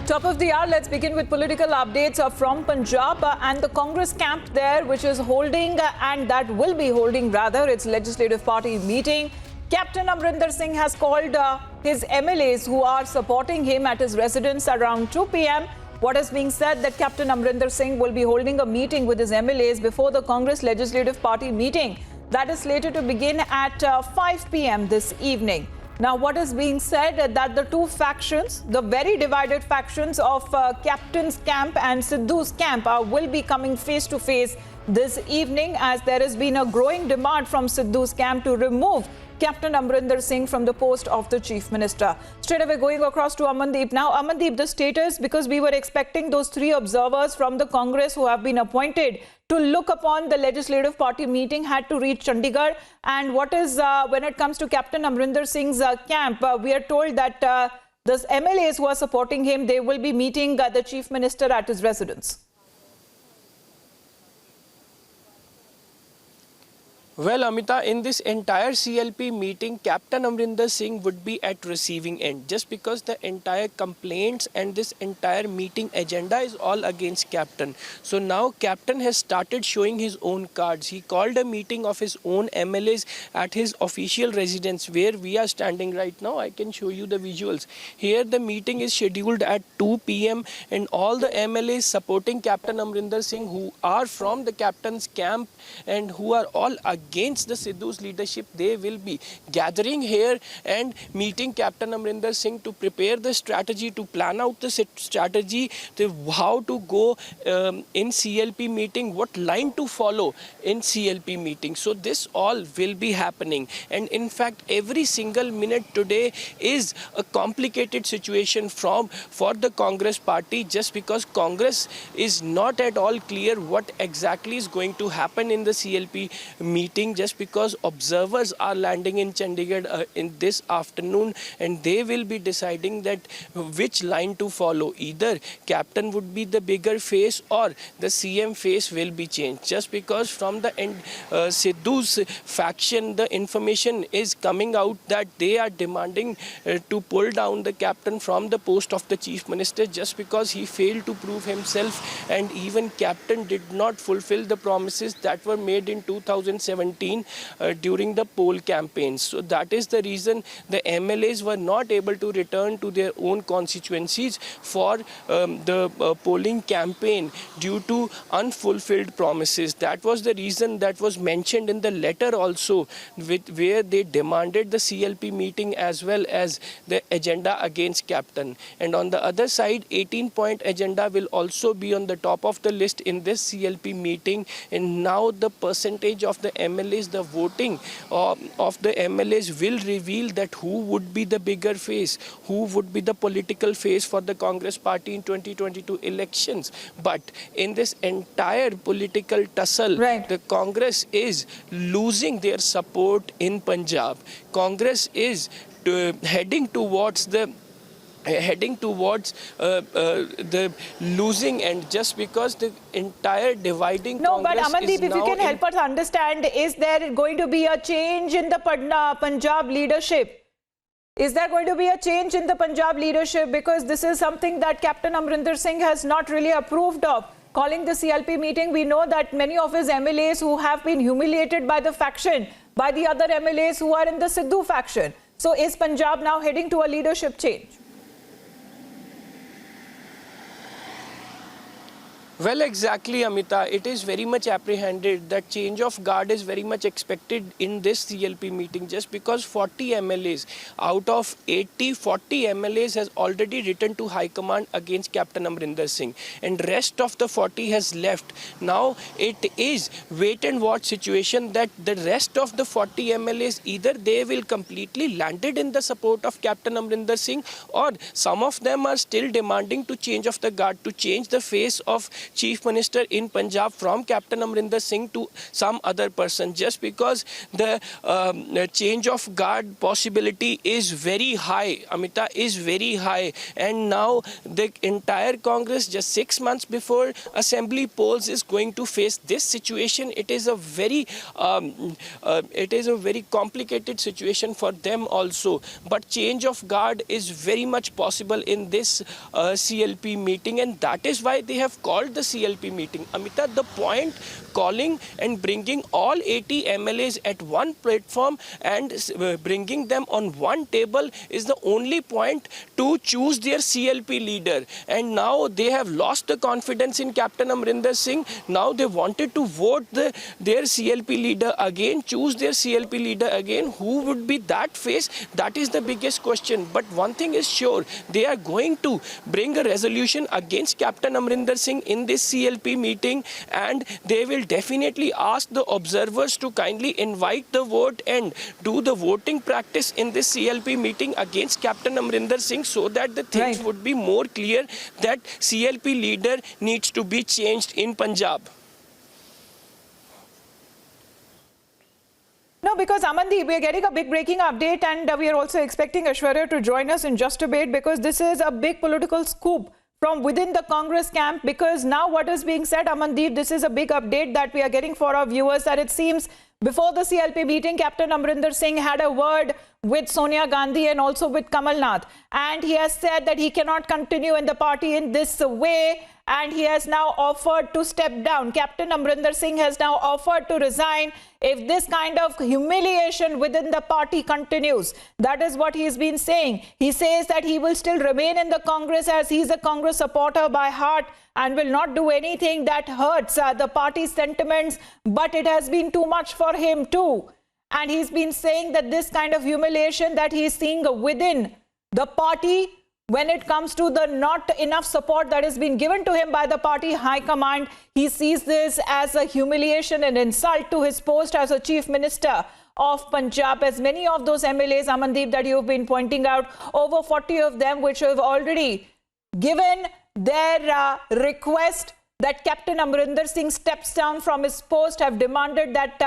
Top of the hour, let's begin with political updates from Punjab and the Congress camp there, which is holding and that will be holding rather its legislative party meeting. Captain Amrinder Singh has called his MLAs who are supporting him at his residence around 2 p.m. What is being said that Captain Amrinder Singh will be holding a meeting with his MLAs before the Congress legislative party meeting that is slated to begin at 5 p.m. this evening. Now, what is being said that the two factions, the very divided factions of Captain's camp and Sidhu's camp will be coming face to face this evening, as there has been a growing demand from Sidhu's camp to remove Captain Amrinder Singh from the post of the Chief Minister. Straight away going across to Amandeep. Now, Amandeep, the status, because we were expecting those three observers from the Congress who have been appointed to look upon the legislative party meeting had to reach Chandigarh. And what is, when it comes to Captain Amrinder Singh's camp, we are told that the MLAs who are supporting him, they will be meeting the Chief Minister at his residence. Well, Amita, in this entire CLP meeting, Captain Amrinder Singh would be at receiving end, just because the entire complaints and this entire meeting agenda is all against Captain. So now Captain has started showing his own cards. He called a meeting of his own MLAs at his official residence, where we are standing right now. I can show you the visuals. Here the meeting is scheduled at 2 p.m. and all the MLAs supporting Captain Amrinder Singh, who are from the Captain's camp and who are all against the Sidhu's leadership, they will be gathering here and meeting Captain Amrinder Singh to prepare the strategy, to plan out the strategy, to how to go in CLP meeting, what line to follow in CLP meeting. So this all will be happening, and in fact every single minute today is a complicated situation for the Congress party, just because Congress is not at all clear what exactly is going to happen in the CLP meeting, just because observers are landing in Chandigarh in this afternoon, and they will be deciding that which line to follow. Either Captain would be the bigger face or the CM face will be changed, just because from the end Sidhu's faction the information is coming out that they are demanding to pull down the Captain from the post of the Chief Minister, just because he failed to prove himself, and even Captain did not fulfill the promises that were made in 2017 during the poll campaigns. So that is the reason the MLAs were not able to return to their own constituencies for the polling campaign due to unfulfilled promises. That was the reason that was mentioned in the letter also, where they demanded the CLP meeting as well as the agenda against Captain. And on the other side, 18-point agenda will also be on the top of the list in this CLP meeting. And now the percentage of the MLAs, the voting of the MLAs will reveal that who would be the bigger face, who would be the political face for the Congress party in 2022 elections. But in this entire political tussle, the Congress is losing their support in Punjab. Congress is heading towards the losing end, just because the entire dividing Congress. No, but Amandeep, if you can help us understand, is there going to be a change in the Punjab leadership? Is there going to be a change in the Punjab leadership? Because this is something that Captain Amrinder Singh has not really approved of. Calling the CLP meeting, we know that many of his MLAs who have been humiliated by the faction, by the other MLAs who are in the Sidhu faction. So is Punjab now heading to a leadership change? Well, exactly, Amita. It is very much apprehended that change of guard is very much expected in this CLP meeting, just because 40 MLAs out of 80, 40 MLAs has already written to High Command against Captain Amrinder Singh, and rest of the 40 has left. Now it is wait and watch situation that the rest of the 40 MLAs, either they will completely landed in the support of Captain Amrinder Singh, or some of them are still demanding to change of the guard, to change the face of Chief Minister in Punjab from Captain Amrinder Singh to some other person, just because the change of guard possibility is very high. Amita, is very high, and now the entire Congress just 6 months before assembly polls is going to face this situation. It is a very complicated situation for them also. But change of guard is very much possible in this CLP meeting, and that is why they have called the CLP meeting. Amita, the point calling and bringing all 80 MLAs at one platform and bringing them on one table is the only point to choose their CLP leader. And now they have lost the confidence in Captain Amrinder Singh. Now they wanted to vote their CLP leader again, choose their CLP leader again. Who would be that face? That is the biggest question. But one thing is sure, they are going to bring a resolution against Captain Amrinder Singh in this CLP meeting, and they will definitely ask the observers to kindly invite the vote and do the voting practice in this CLP meeting against Captain Amrinder Singh, so that the things would be more clear that CLP leader needs to be changed in Punjab. No, because Amandeep, we are getting a big breaking update, and we are also expecting Aishwarya to join us in just a bit, because this is a big political scoop from within the Congress camp. Because now what is being said, Amandeep, this is a big update that we are getting for our viewers, that it seems before the CLP meeting, Captain Amrinder Singh had a word with Sonia Gandhi and also with Kamal Nath, and he has said that he cannot continue in the party in this way, and he has now offered to step down. Captain Amrinder Singh has now offered to resign if this kind of humiliation within the party continues. That is what he's been saying. He says that he will still remain in the Congress, as he's a Congress supporter by heart, and will not do anything that hurts the party's sentiments, but it has been too much for him too. And he's been saying that this kind of humiliation that he's seeing within the party, when it comes to the not enough support that has been given to him by the party high command, he sees this as a humiliation and insult to his post as a Chief Minister of Punjab. As many of those MLAs, Amandeep, that you've been pointing out, over 40 of them which have already given their request that Captain Amrinder Singh steps down from his post, have demanded that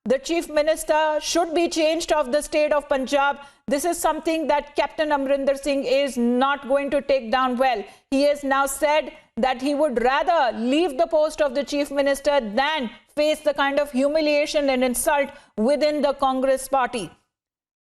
the Chief Minister should be changed of the state of Punjab. This is something that Captain Amrinder Singh is not going to take down well. He has now said that he would rather leave the post of the Chief Minister than face the kind of humiliation and insult within the Congress party.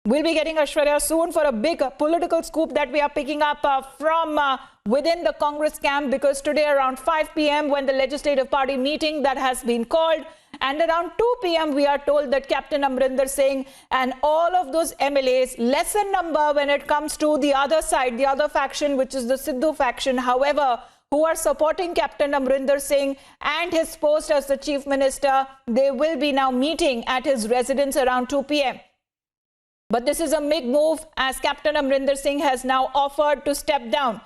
We'll be getting Aishwarya soon for a big political scoop that we are picking up from within the Congress camp, because today around 5 p.m. when the Legislative Party meeting that has been called, and around 2 p.m. we are told that Captain Amrinder Singh and all of those MLAs, less in number when it comes to the other side, the other faction, which is the Sidhu faction, however, who are supporting Captain Amrinder Singh and his post as the Chief Minister, they will be now meeting at his residence around 2 p.m. But this is a big move, as Captain Amrinder Singh has now offered to step down.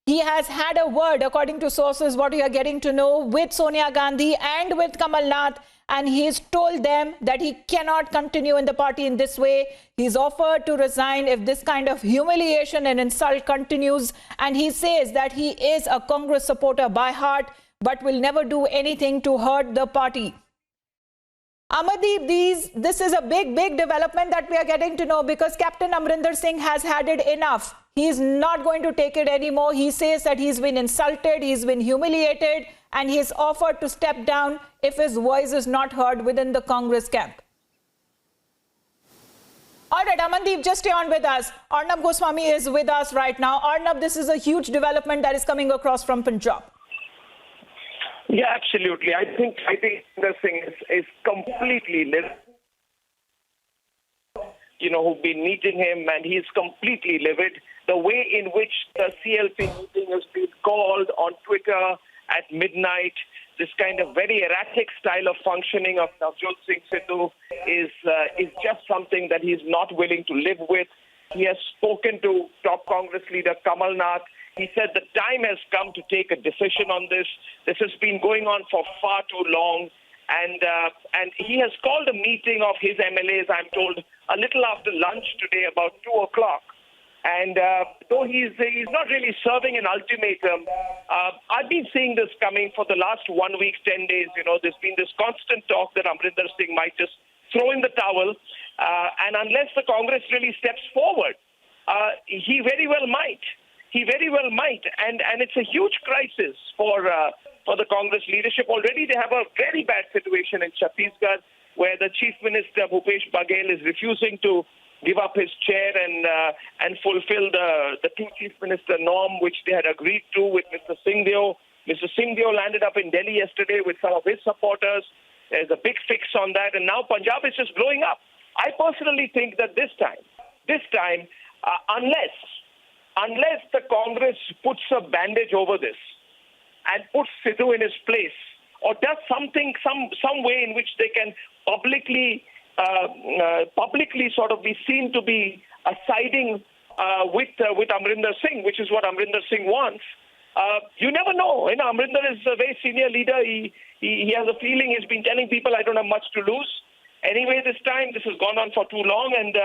He has had a word, according to sources, what we are getting to know, with Sonia Gandhi and with Kamal Nath, and he has told them that he cannot continue in the party in this way. He's offered to resign if this kind of humiliation and insult continues, and he says that he is a Congress supporter by heart, but will never do anything to hurt the party. Amandeep, this is a big development that we are getting to know, because Captain Amrinder Singh has had it enough. He is not going to take it anymore. He says that he's been insulted, he's been humiliated, and he's offered to step down if his voice is not heard within the Congress camp. All right, Amandeep, just stay on with us. Arnab Goswami is with us right now. Arnab, this is a huge development that is coming across from Punjab. Yeah, absolutely. I think Amrinder Singh is completely livid. Who've been meeting him, and he's completely livid. The way in which the CLP meeting has been called on Twitter at midnight, this kind of very erratic style of functioning of Navjot Singh Sidhu is just something that he's not willing to live with. He has spoken to top Congress leader Kamal Nath. He said the time has come to take a decision on this. This has been going on for far too long. And he has called a meeting of his MLAs, I'm told, a little after lunch today, about 2 o'clock. And though he's not really serving an ultimatum, I've been seeing this coming for the last 1 week, 10 days. You know, there's been this constant talk that Amrinder Singh might just throw in the towel. And unless the Congress really steps forward, he very well might. He very well might. And it's a huge crisis for the Congress leadership. Already they have a very bad situation in Chhattisgarh, where the Chief Minister, Bhupesh Baghel, is refusing to give up his chair and fulfill the two Chief Minister norm, which they had agreed to with Mr. Singhdeo. Mr. Singhdeo landed up in Delhi yesterday with some of his supporters. There's a big fix on that, and now Punjab is just blowing up. I personally think that this time, unless the Congress puts a bandage over this and puts Sidhu in his place, or does something, some way in which they can publicly sort of be seen to be siding with Amrinder Singh, which is what Amrinder Singh wants. You never know. You know, Amrinder is a very senior leader. He has a feeling. He's been telling people, I don't have much to lose. Anyway, this time, this has gone on for too long, and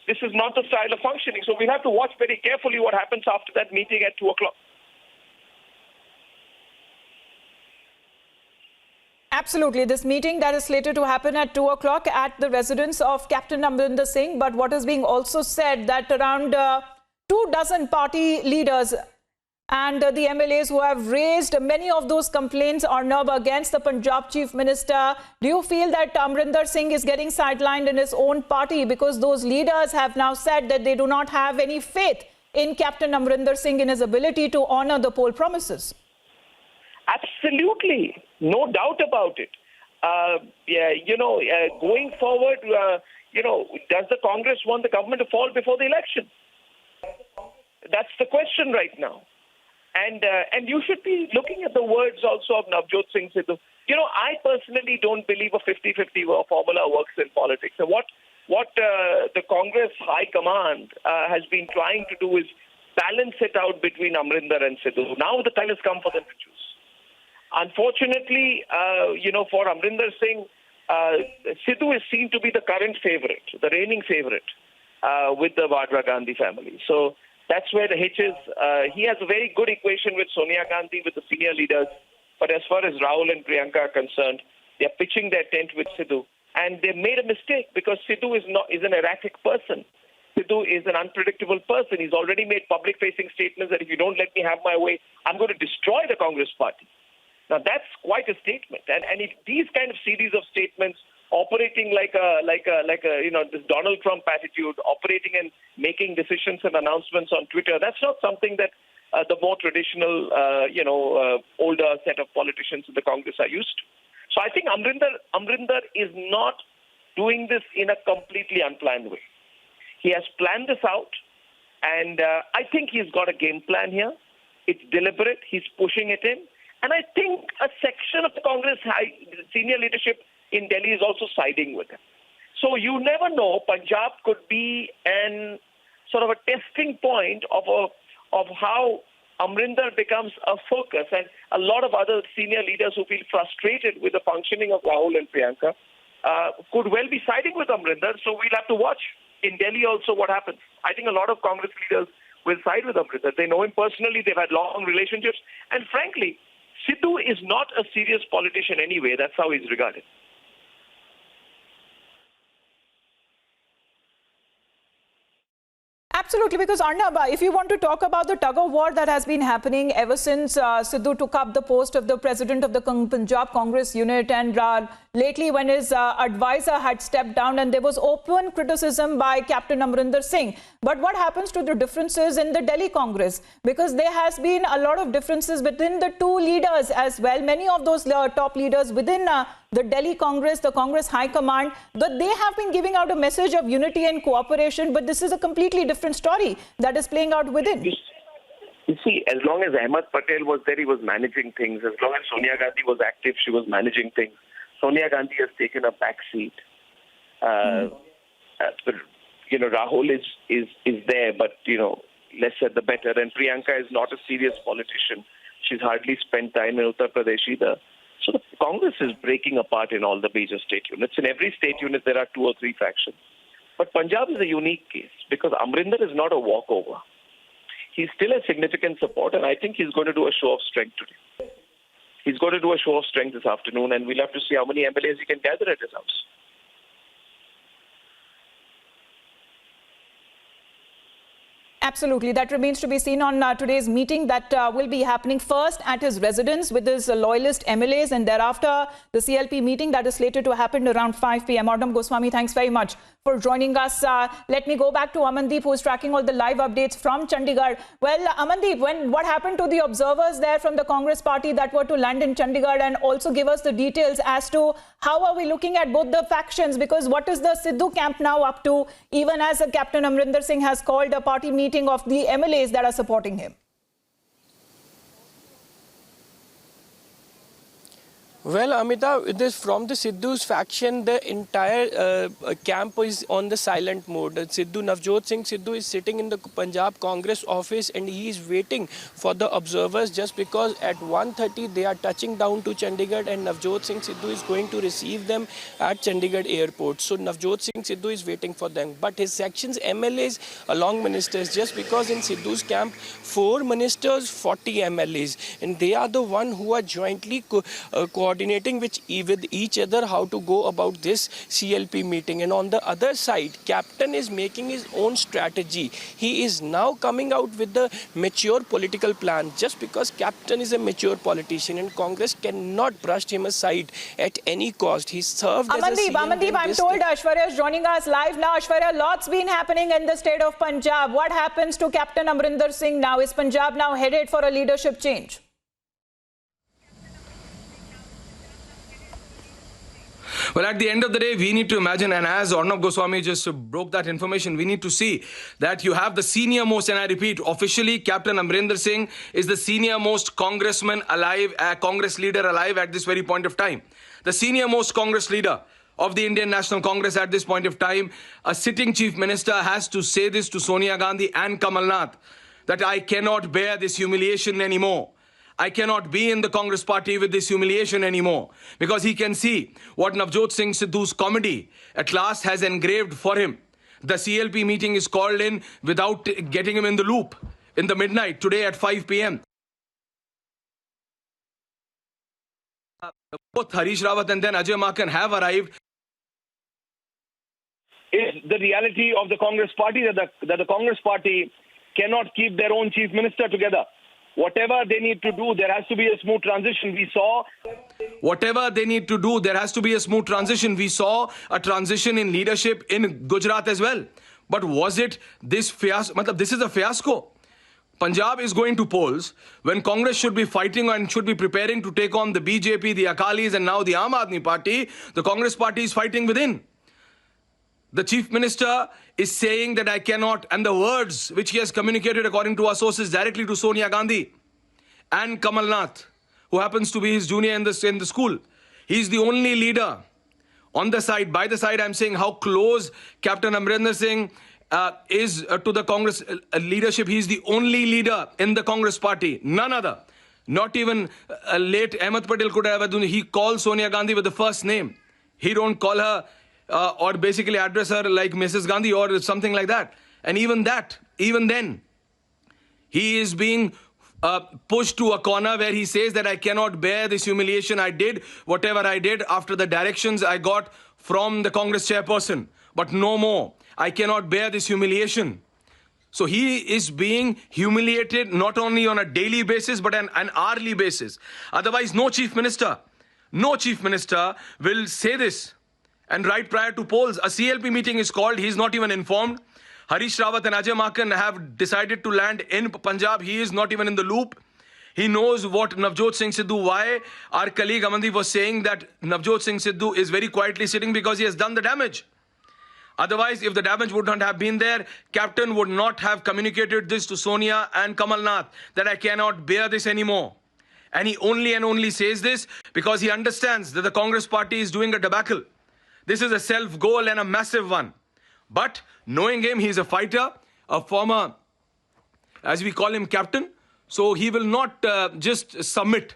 this is not the style of functioning. So we'll have to watch very carefully what happens after that meeting at 2 o'clock. Absolutely. This meeting that is slated to happen at 2 o'clock at the residence of Captain Amrinder Singh. But what is being also said that around 24 party leaders and the MLAs who have raised many of those complaints are now against the Punjab Chief Minister. Do you feel that Amrinder Singh is getting sidelined in his own party because those leaders have now said that they do not have any faith in Captain Amrinder Singh in his ability to honor the poll promises? Absolutely. No doubt about it. Going forward, does the Congress want the government to fall before the election? That's the question right now. And you should be looking at the words also of Navjot Singh Sidhu. You know, I personally don't believe a 50-50 formula works in politics. And what the Congress High Command has been trying to do is balance it out between Amrinder and Sidhu. Now the time has come for them to choose. Unfortunately, for Amrinder Singh, Sidhu is seen to be the current favorite, the reigning favorite with the Vadra Gandhi family. So that's where the hitch is. He has a very good equation with Sonia Gandhi, with the senior leaders. But as far as Rahul and Priyanka are concerned, they're pitching their tent with Sidhu. And they made a mistake because Sidhu is an erratic person. Sidhu is an unpredictable person. He's already made public-facing statements that if you don't let me have my way, I'm going to destroy the Congress party. Now, that's quite a statement. And if these kind of series of statements operating like this Donald Trump attitude, operating and making decisions and announcements on Twitter, that's not something that the more traditional, older set of politicians in the Congress are used to. So I think Amrinder is not doing this in a completely unplanned way. He has planned this out, and I think he's got a game plan here. It's deliberate. He's pushing it in. And I think a section of the Congress senior leadership in Delhi is also siding with him. So you never know. Punjab could be an sort of a testing point of how Amrinder becomes a focus, and a lot of other senior leaders who feel frustrated with the functioning of Rahul and Priyanka could well be siding with Amrinder. So we'll have to watch in Delhi also what happens. I think a lot of Congress leaders will side with Amrinder. They know him personally. They've had long relationships. And frankly, Sidhu is not a serious politician anyway. That's how he's regarded. Absolutely, because Arnab, if you want to talk about the tug of war that has been happening ever since Sidhu took up the post of the president of the Punjab Congress unit, and lately when his advisor had stepped down, and there was open criticism by Captain Amrinder Singh. But what happens to the differences in the Delhi Congress? Because there has been a lot of differences within the two leaders as well. Many of those top leaders within the Delhi Congress, the Congress High Command, but they have been giving out a message of unity and cooperation, but this is a completely different story that is playing out within. You see, as long as Ahmed Patel was there, he was managing things. As long as Sonia Gandhi was active, she was managing things. Sonia Gandhi has taken a back seat. Rahul is there, but, less said the better. And Priyanka is not a serious politician. She's hardly spent time in Uttar Pradesh either. So the Congress is breaking apart in all the major state units. In every state unit, there are 2 or 3 factions. But Punjab is a unique case because Amrinder is not a walkover. He's still a significant support, and I think he's going to do a show of strength today. He's going to do a show of strength this afternoon, and we'll have to see how many MLAs he can gather at his house. Absolutely. That remains to be seen on today's meeting that will be happening first at his residence with his loyalist MLAs, and thereafter the CLP meeting that is slated to happen around 5 p.m. Arnab Goswami, thanks very much for joining us. Let me go back to Amandeep, who is tracking all the live updates from Chandigarh. Well, Amandeep, what happened to the observers there from the Congress party that were to land in Chandigarh, and also give us the details as to how are we looking at both the factions, because what is the Sidhu camp now up to, even as Captain Amrinder Singh has called a party meeting of the MLAs that are supporting him? Well, Amita, from the Sidhu's faction, the entire camp is on the silent mode. Sidhu, Navjot Singh Sidhu is sitting in the Punjab Congress office and he is waiting for the observers, just because at 1:30 they are touching down to Chandigarh and Navjot Singh Sidhu is going to receive them at Chandigarh airport. So Navjot Singh Sidhu is waiting for them. But his section's MLAs along ministers, just because in Sidhu's camp, 4 ministers, 40 MLAs. And they are the one who are jointly coordinating with each other how to go about this CLP meeting. And on the other side, Captain is making his own strategy. He is now coming out with the mature political plan, just because Captain is a mature politician and Congress cannot brush him aside at any cost. He served as a CM. Amandeep, I'm told Aishwarya is joining us live now. Aishwarya, lots been happening in the state of Punjab. What happens to Captain Amrinder Singh now? Is Punjab now headed for a leadership change? Well, at the end of the day, we need to imagine, and as Arnab Goswami just broke that information, we need to see that you have the senior most, and I repeat, officially, Captain Amrinder Singh is the senior most congressman alive, Congress leader alive at this very point of time. The senior most Congress leader of the Indian National Congress at this point of time. A sitting chief minister has to say this to Sonia Gandhi and Kamal Nath, that I cannot bear this humiliation anymore. I cannot be in the Congress party with this humiliation anymore, because he can see what Navjot Singh Sidhu's comedy at last has engraved for him. The CLP meeting is called in without getting him in the loop in the midnight today at 5 p.m. Both Harish Rawat and then Ajay Maken have arrived. Is the reality of the Congress party that the Congress party cannot keep their own chief minister together. Whatever they need to do, there has to be a smooth transition. We saw... Whatever they need to do, there has to be a smooth transition. We saw a transition in leadership in Gujarat as well. But was it this fiasco? This is a fiasco. Punjab is going to polls when Congress should be fighting and should be preparing to take on the BJP, the Akalis, and now the Aam Aadmi Party. The Congress party is fighting within. The chief minister is saying that I cannot, and the words which he has communicated according to our sources directly to Sonia Gandhi and Kamal Nath, who happens to be his junior in the school. He's the only leader on the side. By the side, I'm saying how close Captain Amrinder Singh is to the Congress leadership. He's the only leader in the Congress party. None other. Not even late Ahmed Patel could have. He calls Sonia Gandhi with the first name. He don't call her or basically address her like Mrs. Gandhi or something like that. And even then, he is being pushed to a corner where he says that I cannot bear this humiliation. I did whatever I did after the directions I got from the Congress chairperson. But no more. I cannot bear this humiliation. So he is being humiliated not only on a daily basis, but an hourly basis. Otherwise, no chief minister will say this. And right prior to polls, a CLP meeting is called. He's not even informed. Harish Rawat and Ajay Maken have decided to land in Punjab. He is not even in the loop. He knows what Navjot Singh Sidhu, why our colleague Amandeep was saying that Navjot Singh Sidhu is very quietly sitting because he has done the damage. Otherwise, if the damage would not have been there, Captain would not have communicated this to Sonia and Kamal Nath, that I cannot bear this anymore. And he only says this because he understands that the Congress party is doing a debacle. This is a self-goal and a massive one. But knowing him, he's a fighter, a former, as we call him, captain. So he will not just submit.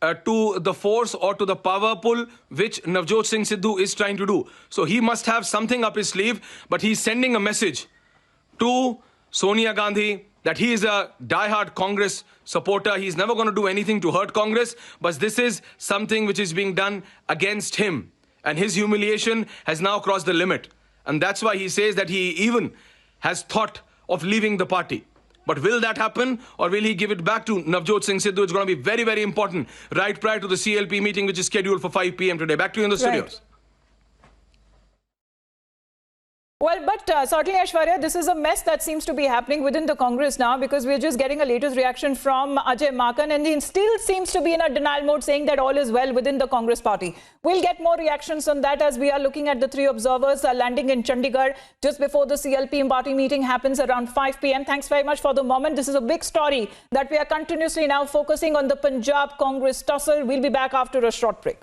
to the force or to the power pull which Navjot Singh Sidhu is trying to do. So he must have something up his sleeve, but he's sending a message to Sonia Gandhi that he is a die-hard Congress supporter. He's never going to do anything to hurt Congress, but this is something which is being done against him. And his humiliation has now crossed the limit. And that's why he says that he even has thought of leaving the party. But will that happen, or will he give it back to Navjot Singh Sidhu? It's going to be very, very important right prior to the CLP meeting, which is scheduled for 5 p.m. today. Back to you in the studios. Well, but certainly, Aishwarya, this is a mess that seems to be happening within the Congress now, because we're just getting a latest reaction from Ajay Maken, and he still seems to be in a denial mode, saying that all is well within the Congress party. We'll get more reactions on that as we are looking at the three observers landing in Chandigarh just before the CLP party meeting happens around 5 p.m. Thanks very much for the moment. This is a big story that we are continuously now focusing on, the Punjab Congress tussle. We'll be back after a short break.